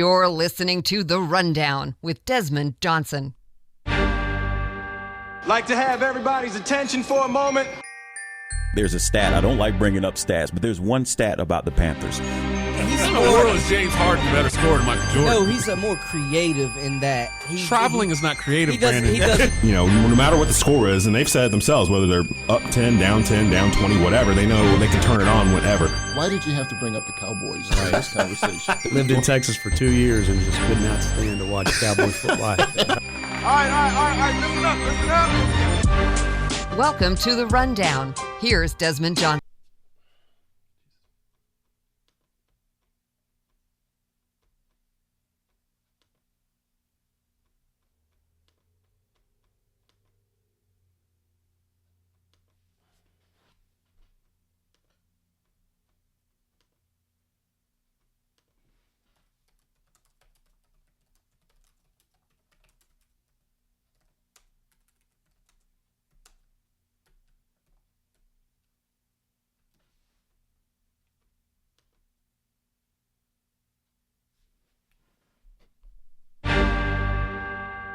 You're listening to The Rundown with Desmond Johnson. Like to have everybody's attention for a moment. There's a stat. I don't like bringing up stats, but there's one stat about the Panthers. In the world is James Harden better scorer than Michael Jordan? No, he's more creative in that. Traveling is not creative, Brandon. He doesn't. No matter what the score is, and they've said it themselves, whether they're up 10, down 20, whatever, they know they can turn it on whenever. Why did you have to bring up the Cowboys in this conversation? Lived in Texas for 2 years and just could not stand to watch Cowboy football. All right, listen up. Welcome to The Rundown. Here's Desmond Johnson.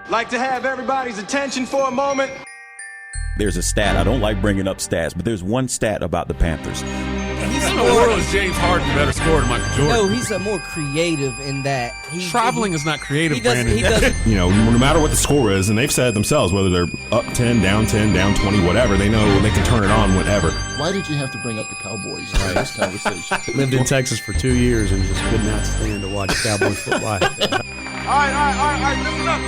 Like to have everybody's attention for a moment. There's a stat. I don't like bringing up stats, but there's one stat about the Panthers. In the world is James Harden better scorer than Michael Jordan? No, he's more creative in that. Traveling is not creative, Brandon. He doesn't. No matter what the score is, and they've said it themselves, whether they're up 10, down 20, whatever, they know they can turn it on whenever. Why did you have to bring up the Cowboys in this conversation? Lived in Texas for 2 years and just could not stand to watch Cowboy football. All right, listen up.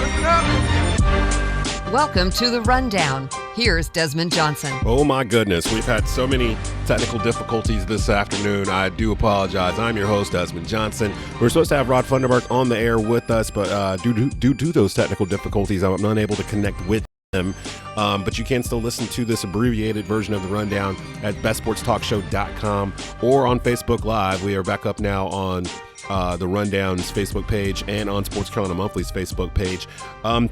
Welcome to The Rundown. Here's Desmond Johnson. Oh my goodness, we've had so many technical difficulties this afternoon. I do apologize. I'm your host, Desmond Johnson. We're supposed to have Rod Funderburk on the air with us, but due to those technical difficulties, I'm unable to connect with him. But you can still listen to this abbreviated version of the Rundown at bestsportstalkshow.com or on Facebook Live. We are back up now on the Rundown's Facebook page and on Sports Carolina Monthly's Facebook page.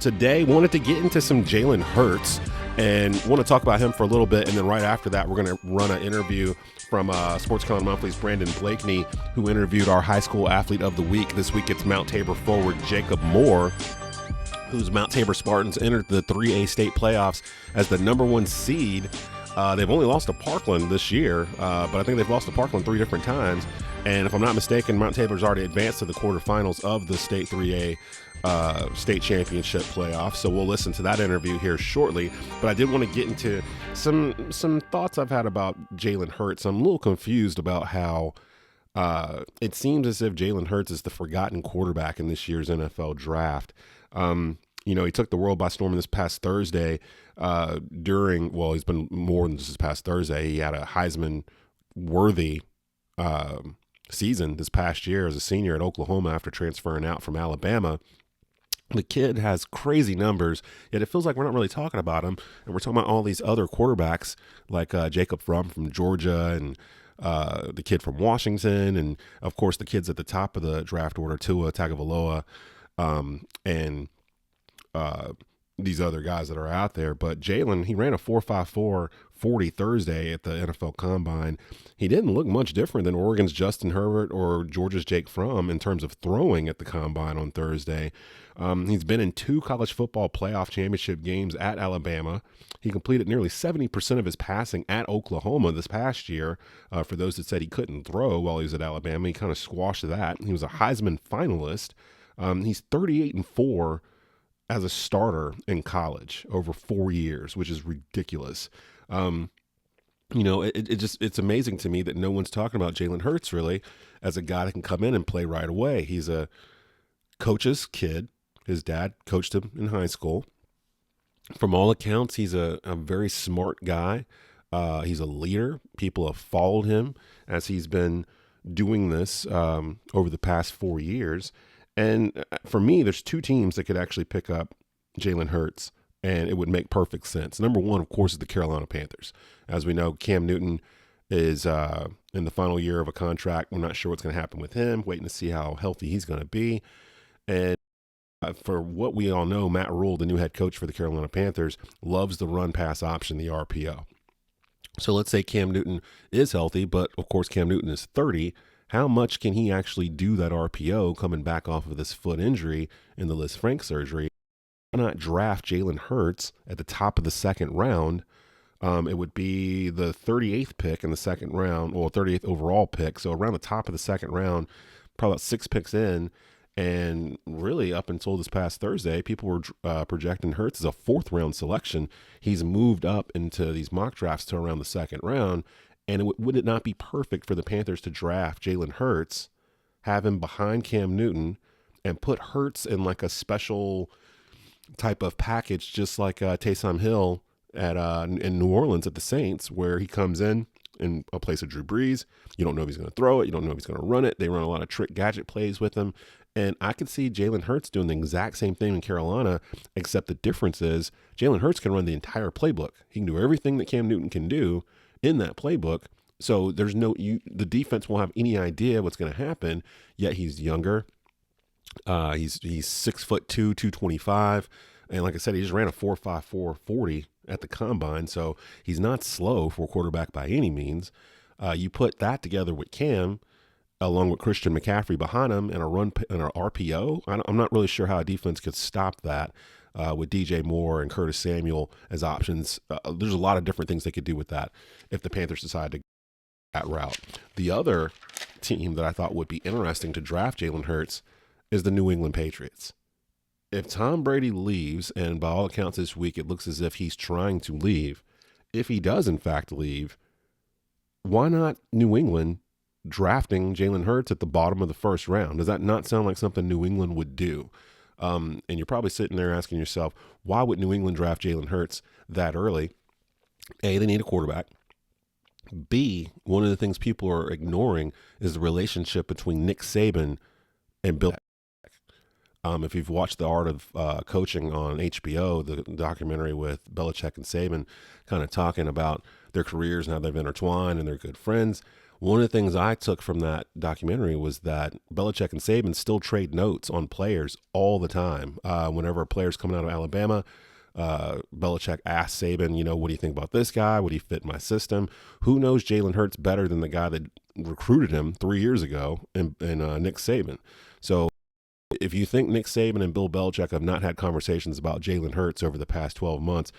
Today, wanted to get into some Jalen Hurts and want to talk about him for a little bit. And then right after that, we're going to run an interview from Sports Carolina Monthly's Brandon Blakeney, who interviewed our high school athlete of the week. This week, it's Mount Tabor forward Jacob Moore, whose Mount Tabor Spartans entered the 3A state playoffs as the number 1 seed. They've only lost to Parkland this year, but I think they've lost to Parkland 3 different times. And if I'm not mistaken, Mount Tabor's already advanced to the quarterfinals of the state 3A state championship playoffs. So we'll listen to that interview here shortly. But I did want to get into some thoughts I've had about Jalen Hurts. I'm a little confused about how it seems as if Jalen Hurts is the forgotten quarterback in this year's NFL draft. He took the world by storm this past Thursday he's been more than just this past Thursday. He had a Heisman-worthy season this past year as a senior at Oklahoma after transferring out from Alabama. The kid has crazy numbers, yet it feels like we're not really talking about him. And we're talking about all these other quarterbacks like Jacob Fromm from Georgia and the kid from Washington. And, of course, the kids at the top of the draft order, Tua Tagovailoa, and these other guys that are out there. But Jalen, he ran a 4.54 40 Thursday at the NFL Combine. He didn't look much different than Oregon's Justin Herbert or Georgia's Jake Fromm in terms of throwing at the Combine on Thursday. He's been in 2 college football playoff championship games at Alabama. He completed nearly 70% of his passing at Oklahoma this past year. For those that said he couldn't throw while he was at Alabama, he kind of squashed that. He was a Heisman finalist. He's 38-4 as a starter in college over 4 years, which is ridiculous. It's amazing to me that no one's talking about Jalen Hurts really as a guy that can come in and play right away. He's a coach's kid. His dad coached him in high school. From all accounts, he's a very smart guy. He's a leader. People have followed him as he's been doing this over the past 4 years. And for me, there's 2 teams that could actually pick up Jalen Hurts, and it would make perfect sense. Number one, of course, is the Carolina Panthers. As we know, Cam Newton is in the final year of a contract. We're not sure what's going to happen with him, waiting to see how healthy he's going to be. And for what we all know, Matt Rule, the new head coach for the Carolina Panthers, loves the run-pass option, the RPO. So let's say Cam Newton is healthy, but, of course, Cam Newton is 30. How much can he actually do that RPO coming back off of this foot injury in the Liz Frank surgery? Why not draft Jalen Hurts at the top of the second round? It would be the 38th pick in the second round, or 38th overall pick. So around the top of the second round, probably about 6 picks in. And really, up until this past Thursday, people were projecting Hurts as a 4th round selection. He's moved up into these mock drafts to around the second round. And would it not be perfect for the Panthers to draft Jalen Hurts, have him behind Cam Newton, and put Hurts in like a special type of package, just like Taysom Hill at in New Orleans at the Saints, where he comes in a place of Drew Brees. You don't know if he's going to throw it. You don't know if he's going to run it. They run a lot of trick gadget plays with him. And I could see Jalen Hurts doing the exact same thing in Carolina, except the difference is Jalen Hurts can run the entire playbook. He can do everything that Cam Newton can do in that playbook. So there's the defense won't have any idea what's going to happen, yet he's younger. He's 6'2", 225. And like I said, he just ran a 4.54 40 at the combine. So he's not slow for a quarterback by any means. You put that together with Cam, along with Christian McCaffrey behind him, and an RPO. I'm not really sure how a defense could stop that with DJ Moore and Curtis Samuel as options. There's a lot of different things they could do with that if the Panthers decide to go that route. The other team that I thought would be interesting to draft Jalen Hurts is the New England Patriots. If Tom Brady leaves, and by all accounts this week it looks as if he's trying to leave, if he does in fact leave, why not New England drafting Jalen Hurts at the bottom of the first round? Does that not sound like something New England would do? And you're probably sitting there asking yourself, why would New England draft Jalen Hurts that early? A, they need a quarterback. B, one of the things people are ignoring is the relationship between Nick Saban and Bill. If you've watched The Art of Coaching on HBO, the documentary with Belichick and Saban, kind of talking about their careers and how they've intertwined and they're good friends. One of the things I took from that documentary was that Belichick and Saban still trade notes on players all the time. Whenever a player's coming out of Alabama, Belichick asks Saban, what do you think about this guy? Would he fit my system? Who knows Jalen Hurts better than the guy that recruited him 3 years ago, and Nick Saban? So if you think Nick Saban and Bill Belichick have not had conversations about Jalen Hurts over the past 12 months,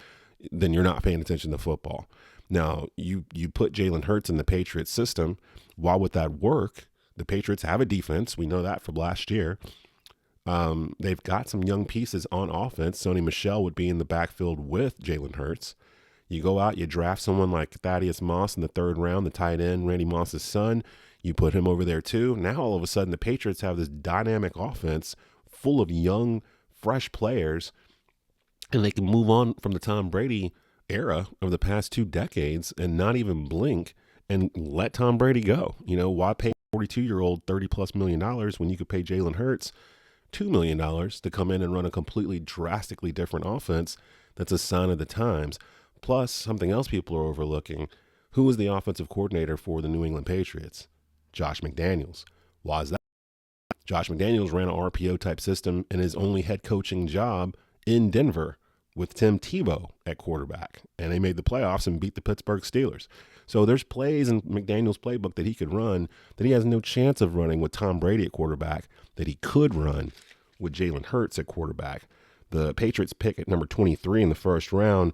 then you're not paying attention to football. Now, you put Jalen Hurts in the Patriots system. Why would that work? The Patriots have a defense. We know that from last year. They've got some young pieces on offense. Sony Michel would be in the backfield with Jalen Hurts. You go out, you draft someone like Thaddeus Moss in the 3rd round, the tight end, Randy Moss's son. You put him over there too. Now all of a sudden the Patriots have this dynamic offense full of young, fresh players, and they can move on from the Tom Brady era of the past 2 decades and not even blink and let Tom Brady go. Why pay a 42-year-old $30+ million when you could pay Jalen Hurts $2 million to come in and run a completely drastically different offense that's a sign of the times? Plus, something else people are overlooking. Who was the offensive coordinator for the New England Patriots? Josh McDaniels. Why is that? Josh McDaniels ran an RPO type system in his only head coaching job in Denver with Tim Tebow at quarterback, and they made the playoffs and beat the Pittsburgh Steelers. So there's plays in McDaniels' playbook that he could run that he has no chance of running with Tom Brady at quarterback that he could run with Jalen Hurts at quarterback. The Patriots pick at number 23 in the first round.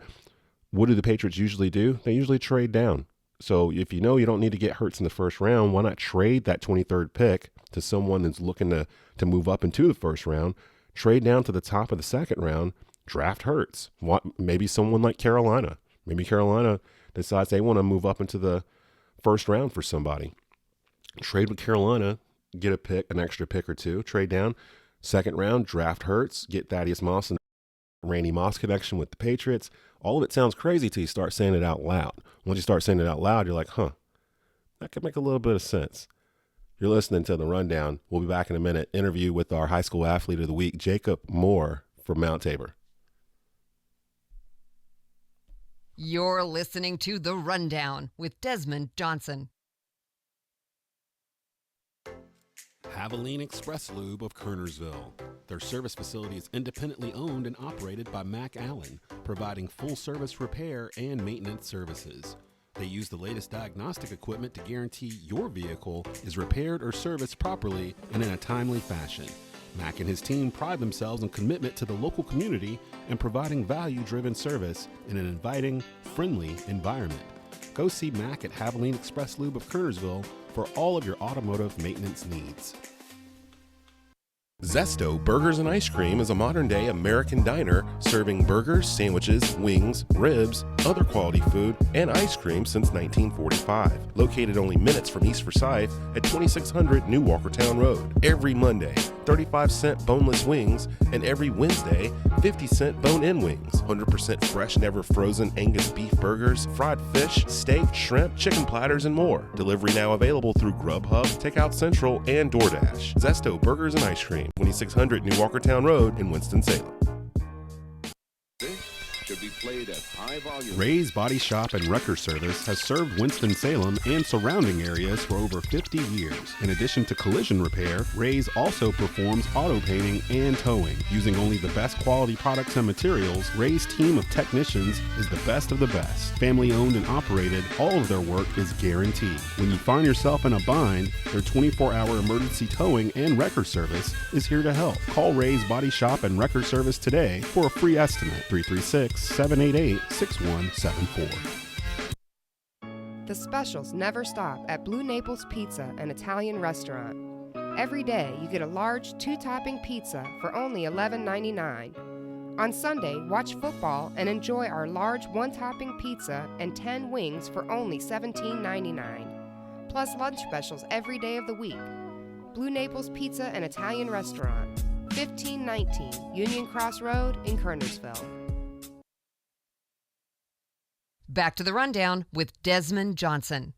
What do the Patriots usually do? They usually trade down. So if you don't need to get Hurts in the first round, why not trade that 23rd pick to someone that's looking to move up into the first round, trade down to the top of the second round, draft Hurts? Maybe someone like Carolina. Maybe Carolina decides they want to move up into the first round for somebody. Trade with Carolina, get a pick, an extra pick or two, trade down, second round, draft Hurts, get Thaddeus Moss and Randy Moss connection with the Patriots. All of it sounds crazy till you start saying it out loud. Once you start saying it out loud, you're like, that could make a little bit of sense. You're listening to The Rundown. We'll be back in a minute. Interview with our high school athlete of the week, Jacob Moore from Mount Tabor. You're listening to The Rundown with Desmond Johnson. Havoline Express Lube of Kernersville. Their service facility is independently owned and operated by Mac Allen, providing full-service repair and maintenance services. They use the latest diagnostic equipment to guarantee your vehicle is repaired or serviced properly and in a timely fashion. Mack and his team pride themselves on commitment to the local community and providing value-driven service in an inviting, friendly environment. Go see Mack at Haviland Express Lube of Kernersville for all of your automotive maintenance needs. Zesto Burgers and Ice Cream is a modern-day American diner serving burgers, sandwiches, wings, ribs, other quality food, and ice cream since 1945. Located only minutes from East Forsyth at 2600 New Walkertown Road. Every Monday, 35-cent boneless wings, and every Wednesday, 50-cent bone-in wings. 100% fresh, never frozen Angus beef burgers, fried fish, steak, shrimp, chicken platters, and more. Delivery now available through Grubhub, Takeout Central, and DoorDash. Zesto Burgers and Ice Cream, 2600 New Walkertown Road in Winston-Salem. Should be played at high volume. Ray's Body Shop and Wrecker Service has served Winston-Salem and surrounding areas for over 50 years. In addition to collision repair, Ray's also performs auto painting and towing. Using only the best quality products and materials, Ray's team of technicians is the best of the best. Family owned and operated, all of their work is guaranteed. When you find yourself in a bind, their 24-hour emergency towing and wrecker service is here to help. Call Ray's Body Shop and Wrecker Service today for a free estimate. 336-788-6174. The specials never stop at Blue Naples Pizza, an Italian restaurant. Every day you get a large two-topping pizza for only $11.99. On Sunday, watch football and enjoy our large one-topping pizza and 10 wings for only $17.99. Plus lunch specials every day of the week. Blue Naples Pizza, an Italian restaurant. 1519 Union Cross Road in Kernersville. Back to the rundown with Desmond Johnson.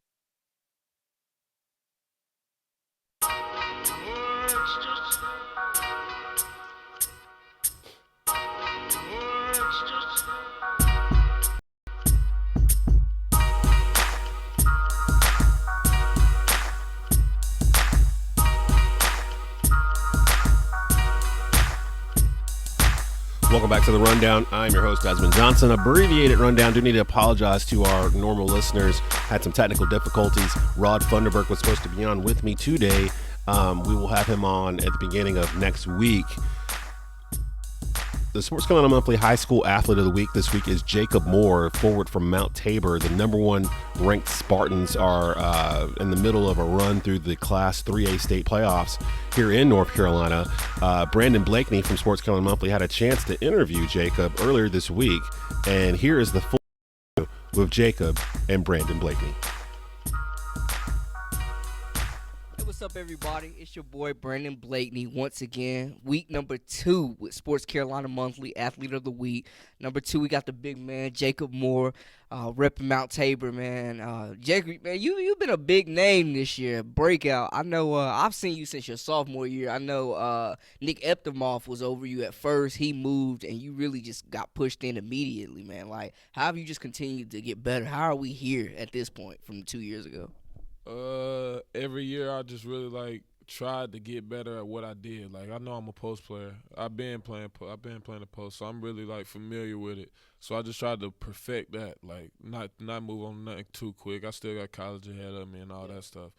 Welcome back to the Rundown. I'm your host, Desmond Johnson. Abbreviated Rundown. Do need to apologize to our normal listeners. Had some technical difficulties. Rod Funderburk was supposed to be on with me today. We will have him on at the beginning of next week. The Sports Carolina Monthly High School Athlete of the Week this week is Jacob Moore, forward from Mount Tabor. The number one ranked Spartans are in the middle of a run through the Class 3A state playoffs here in North Carolina. Brandon Blakeney from Sports Carolina Monthly had a chance to interview Jacob earlier this week, and here is the full interview with Jacob and Brandon Blakeney. What's up, everybody? It's your boy Brandon Blakeney once again. Week number 2 with Sports Carolina Monthly Athlete of the Week. Number 2, we got the big man Jacob Moore, repping Mount Tabor, man. Jacob, man, you've been a big name this year, breakout. I know. I've seen you since your sophomore year. I know Nick Eptemoff was over you at first. He moved, and you really just got pushed in immediately, man. Like, how have you just continued to get better? How are we here at this point from 2 years ago? Every year I just really tried to get better at what I did. Like, I know I'm a post player. I've been playing the post, so I'm really familiar with it. So I just tried to perfect that, not move on nothing too quick. I still got college ahead of me and all that stuff.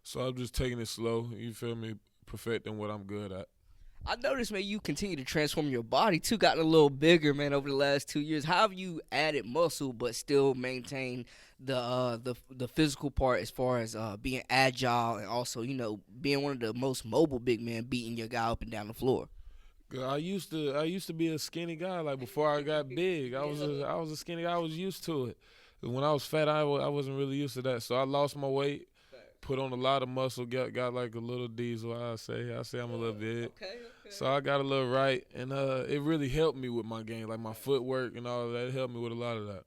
So I'm just taking it slow. You feel me? Perfecting what I'm good at. I noticed, man, you continue to transform your body, too, gotten a little bigger, man, over the last 2 years. How have you added muscle but still maintained the physical part as far as being agile and also, being one of the most mobile big men, beating your guy up and down the floor? I used to be a skinny guy. Before I got big, I was a skinny guy. I was used to it. When I was fat, I wasn't really used to that. So I lost my weight. Put on a lot of muscle, got like a little diesel, I say I'm a little big. Okay. So I got a little right, and it really helped me with my game, like my footwork and all of that. It helped me with a lot of that.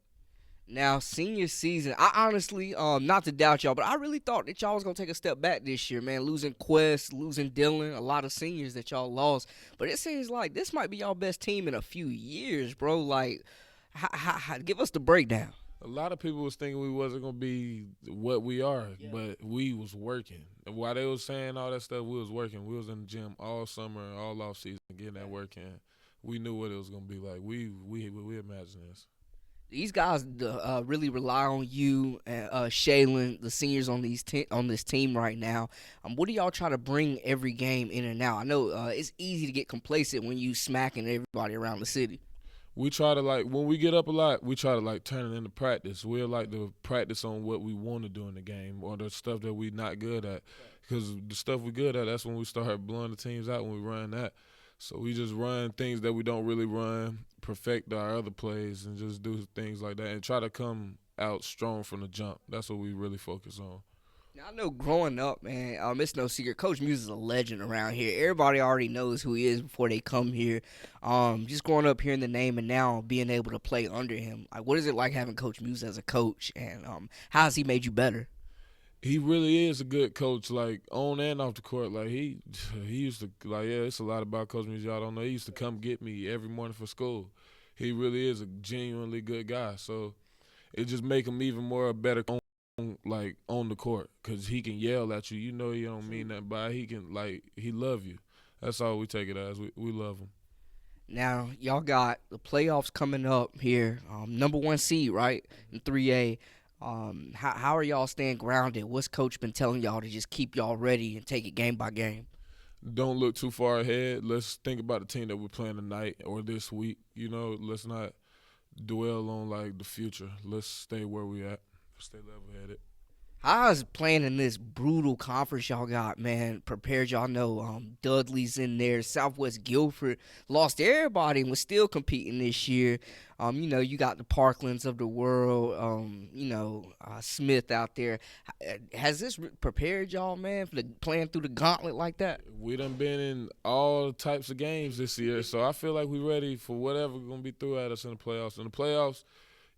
Now, senior season, I honestly, not to doubt y'all, but I really thought that y'all was going to take a step back this year, man. Losing Quest, losing Dylan, a lot of seniors that y'all lost. But it seems like this might be y'all best team in a few years, bro. Like, give us the breakdown. A lot of people was thinking we wasn't going to be what we are, but we was working. And while they was saying all that stuff, we was working. We was in the gym all summer, all off season, getting that work in. We knew what it was going to be like. We imagined this. These guys really rely on you and Shaylin, the seniors on on this team right now. What do y'all try to bring every game in and out? I know it's easy to get complacent when you smacking everybody around the city. We try to, like, when we get up a lot, we try to, like, turn it into practice. We'll like to practice on what we want to do in the game or the stuff that we not good at. Because the stuff we good at, that's when we start blowing the teams out, when we run that. So we just run things that we don't really run, perfect our other plays, and just do things like that and try to come out strong from the jump. That's what we really focus on. Now, I know growing up, man, it's no secret. Coach Muse is a legend around here. Everybody already knows who he is before they come here. Just growing up hearing the name and now being able to play under him. Like, what is it like having Coach Muse as a coach, and how has he made you better? He really is a good coach, like, on and off the court. Like, he used to, like, yeah, it's a lot about Coach Muse y'all don't know. He used to come get me every morning for school. He really is a genuinely good guy. So it just make him even more a better on the court, because he can yell at you. You know he don't mean nothing, but he can, like, he love you. That's all we take it as. We love him. Now, y'all got the playoffs coming up here. Number 1 seed, right, in 3A. How are y'all staying grounded? What's Coach been telling y'all to just keep y'all ready and take it game by game? Don't look too far ahead. Let's think about the team that we're playing tonight or this week. You know, let's not dwell on, like, the future. Let's stay where we at. Stay level-headed. How is playing in this brutal conference y'all got, man, prepared? Y'all know Dudley's in there. Southwest Guilford lost everybody and was still competing this year. You know, you got the Parklands of the world, Smith out there. Has this prepared y'all, man, for playing through the gauntlet like that? We done been in all types of games this year, so I feel like we're ready for whatever going to be through at us in the playoffs. In the playoffs,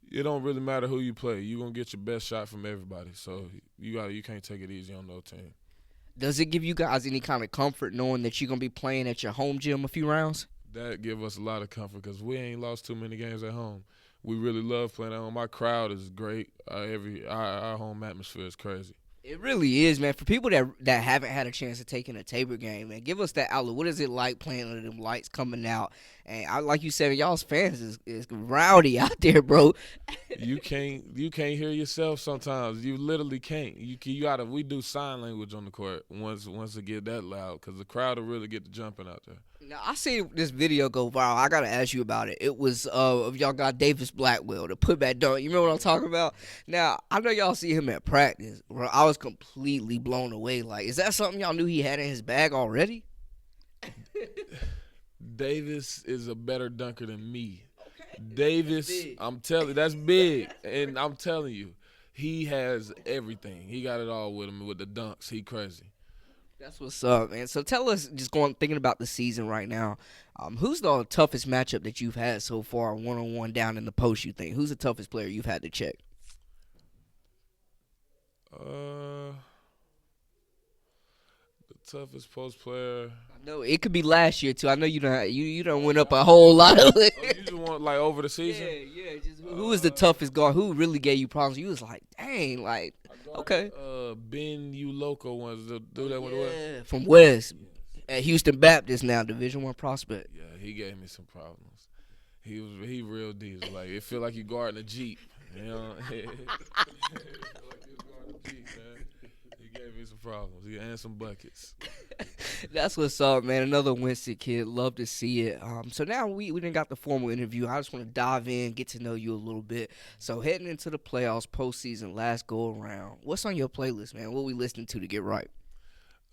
it don't really matter who you play. You're going to get your best shot from everybody. So you can't take it easy on no team. Does it give you guys any kind of comfort knowing that you're going to be playing at your home gym a few rounds? That give us a lot of comfort because we ain't lost too many games at home. We really love playing at home. Our crowd is great. Our home atmosphere is crazy. It really is, man. For people that haven't had a chance to take in a Tabor game, man, give us that outlook. What is it like playing under them lights coming out? And like you said, y'all's fans is rowdy out there, bro. You can't hear yourself sometimes. You literally can't. You gotta. We do sign language on the court once it get that loud because the crowd will really get to jumping out there. Now, I seen this video go viral. I got to ask you about it. It was of y'all got Davis Blackwell, the putback dunk. You remember what I'm talking about? Now, I know y'all see him at practice. Bro, I was completely blown away. Like, is that something y'all knew he had in his bag already? Davis is a better dunker than me. Okay. Davis, I'm telling you, that's big. And I'm telling you, he has everything. He got it all with him with the dunks. He crazy. That's what's up, man. So tell us, just thinking about the season right now, who's the toughest matchup that you've had so far, one-on-one down in the post, you think? Who's the toughest player you've had to check? The toughest post player. I know it could be last year too. I know you done went up a whole lot of it. You just want like over the season? Yeah. Just who is the toughest guard? Who really gave you problems? You was like, dang, like okay. Ben Loco wants to do that with West. From West at Houston Baptist now, Division I prospect. Yeah, he gave me some problems. He real deep. Like it feel like you guarding a Jeep. You know. He gave me some problems. And some buckets. That's what's up, man. Another Winston kid. Love to see it. So now we didn't got the formal interview. I just want to dive in, get to know you a little bit. So heading into the playoffs, postseason, last go around. What's on your playlist, man? What we listening to get right?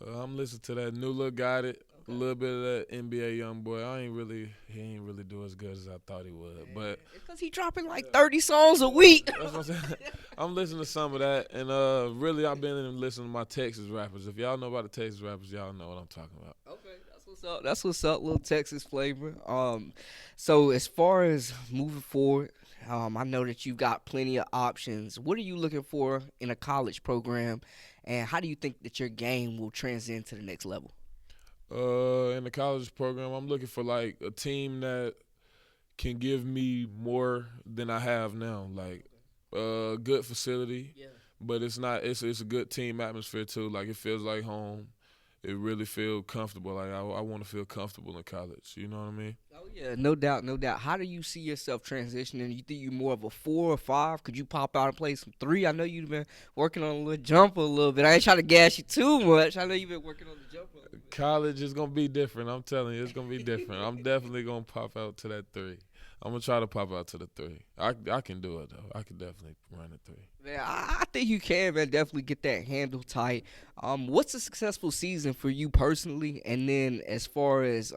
I'm listening to that New Look Got It. A little bit of that NBA YoungBoy. He ain't really do as good as I thought he would. But because he dropping like 30 songs a week. That's what I'm saying. I'm listening to some of that, and really I've been listening to my Texas rappers. If y'all know about the Texas rappers, y'all know what I'm talking about. Okay, that's what's up. That's what's up. Little Texas flavor. So as far as moving forward, I know that you got plenty of options. What are you looking for in a college program, and how do you think that your game will transcend to the next level? In the college program, I'm looking for like a team that can give me more than I have now. Like good facility, but it's a good team atmosphere too. Like it feels like home. it really feel comfortable. Like I want to feel comfortable in college. You know what I mean? Oh yeah, no doubt, no doubt. How do you see yourself transitioning? You think you're more of a 4 or 5? Could you pop out and play some 3? I know you've been working on a little jumper a little bit. I ain't trying to gas you too much. I know you've been working on the jumper a little bit. College is gonna be different. I'm telling you, it's gonna be different. I'm definitely gonna pop out to that 3. I'm gonna try to pop out to the 3. I can do it though. I can definitely run a 3. Man, I think you can, man. Definitely get that handle tight. What's a successful season for you personally? And then as far as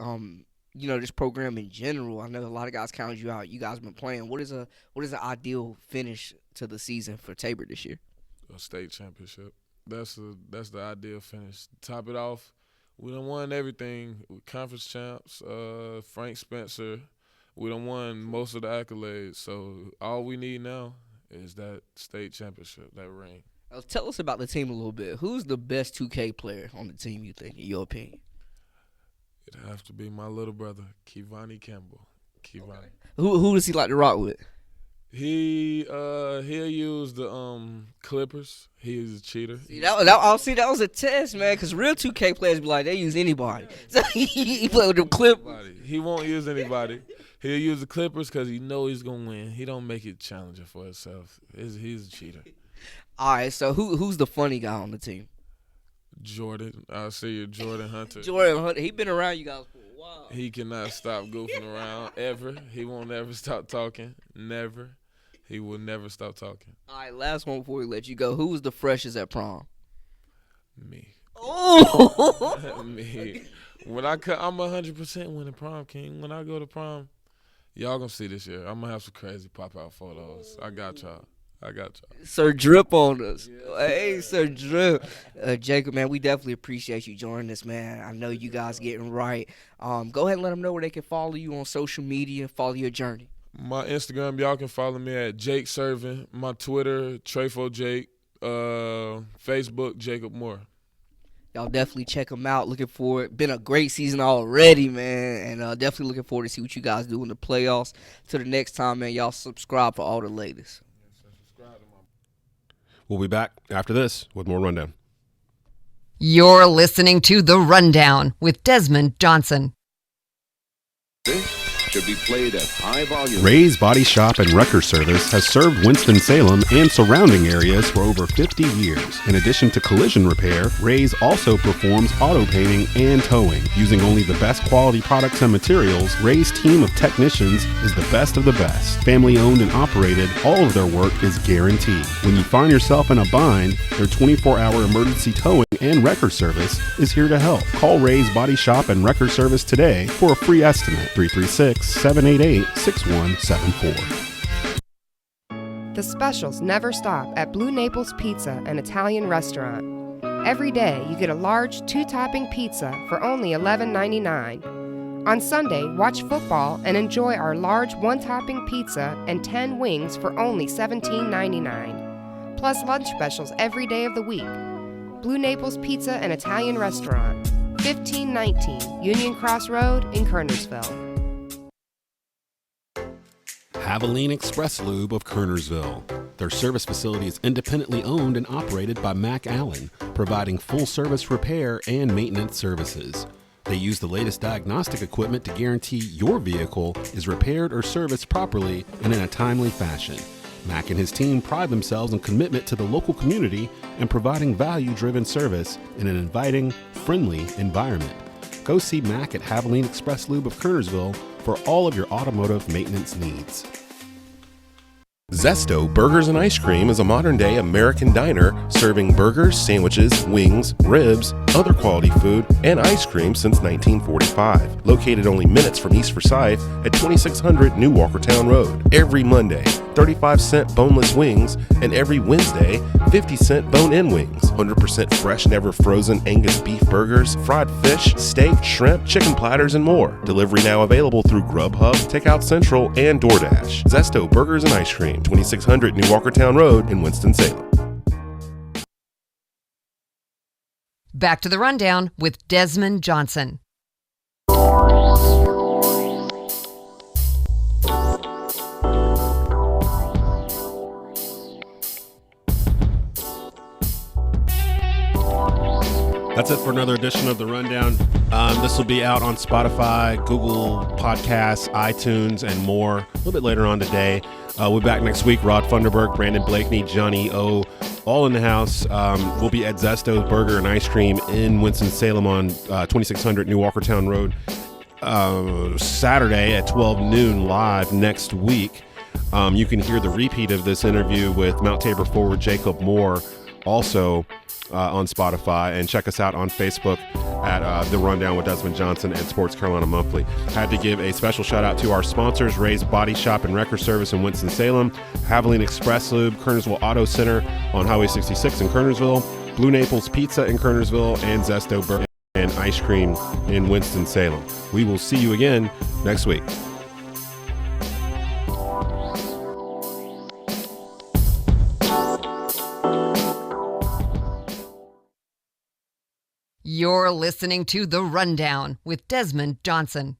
this program in general, I know a lot of guys counted you out. You guys have been playing. What is an ideal finish to the season for Tabor this year? A state championship. That's the ideal finish. Top it off. We done won everything. Conference champs. Frank Spencer. We done won most of the accolades. So all we need now is that state championship, that ring. Tell us about the team a little bit. Who's the best 2K player on the team, you think, in your opinion? It'd have to be my little brother, Kevani Campbell. Kevani. Okay. Who does he like to rock with? He'll use the Clippers. He's a cheater. See, that was a test, man, because real 2K players be like, they use anybody. So he play with them Clippers. He won't use anybody. He'll use the Clippers because he know he's going to win. He don't make it challenging for himself. He's a cheater. All right, so who's the funny guy on the team? Jordan. I see you, Jordan Hunter. Jordan Hunter. He been around you guys for a while. He cannot stop goofing around ever. He won't ever stop talking. Never. He will never stop talking. All right, last one before we let you go. Who was the freshest at prom? Me. Oh! Me. When I'm 100% winning prom king. When I go to prom, y'all gonna see this year. I'm gonna have some crazy pop-out photos. I got y'all. Sir Drip on us. Hey, Sir Drip. Jacob, man, we definitely appreciate you joining us, man. I know you guys getting right. Go ahead and let them know where they can follow you on social media and follow your journey. My Instagram, y'all can follow me at Jake Servin. My Twitter, Trefo Jake. Facebook, Jacob Moore. Y'all definitely check them out. Looking forward. Been a great season already, man. And definitely looking forward to see what you guys do in the playoffs. Till the next time, man, y'all subscribe for all the latest. We'll be back after this with more Rundown. You're listening to The Rundown with Desmond Johnson. This should be played at high volume. Ray's Body Shop and Wrecker Service has served Winston-Salem and surrounding areas for over 50 years. In addition to collision repair, Ray's also performs auto painting and towing. Using only the best quality products and materials, Ray's team of technicians is the best of the best. Family owned and operated, all of their work is guaranteed. When you find yourself in a bind, their 24-hour emergency towing and wrecker service is here to help. Call Ray's Body Shop and Wrecker Service today for a free estimate. 336-788-6174. The specials never stop at Blue Naples Pizza, an Italian restaurant. Every day you get a large 2-topping pizza for only $11.99. On Sunday, watch football and enjoy our large 1-topping pizza and 10 wings for only $17.99. Plus lunch specials every day of the week. Blue Naples Pizza and Italian Restaurant, 1519 Union Cross Road in Kernersville. Havaline Express Lube of Kernersville. Their service facility is independently owned and operated by Mac Allen, providing full-service repair and maintenance services. They use the latest diagnostic equipment to guarantee your vehicle is repaired or serviced properly and in a timely fashion. Mac and his team pride themselves on commitment to the local community and providing value-driven service in an inviting, friendly environment. Go see Mac at Havaline Express Lube of Kernersville for all of your automotive maintenance needs. Zesto Burgers and Ice Cream is a modern-day American diner serving burgers, sandwiches, wings, ribs, other quality food, and ice cream since 1945. Located only minutes from East Forsyth at 2600 New Walkertown Road. Every Monday, 35-cent boneless wings, and every Wednesday, 50-cent bone-in wings. 100% fresh, never frozen Angus beef burgers, fried fish, steak, shrimp, chicken platters, and more. Delivery now available through Grubhub, Takeout Central, and DoorDash. Zesto Burgers and Ice Cream, 2600 New Walkertown Road in Winston-Salem. Back to the Rundown with Desmond Johnson. That's it for another edition of The Rundown. This will be out on Spotify, Google Podcasts, iTunes, and more a little bit later on today. We'll be back next week. Rod Funderburk, Brandon Blakeney, Johnny O, all in the house. We'll be at Zesto's Burger and Ice Cream in Winston-Salem on 2600 New Walkertown Road Saturday at 12 noon live next week. You can hear the repeat of this interview with Mount Tabor forward Jacob Moore also on Spotify, and check us out on Facebook at The Rundown with Desmond Johnson and Sports Carolina Monthly. Had to give a special shout out to our sponsors, Ray's Body Shop and Record Service in Winston-Salem, Havoline Express Lube, Kernersville Auto Center on Highway 66 in Kernersville, Blue Naples Pizza in Kernersville, and Zesto Burger and Ice Cream in Winston-Salem. We will see you again next week. You're listening to The Rundown with Desmond Johnson.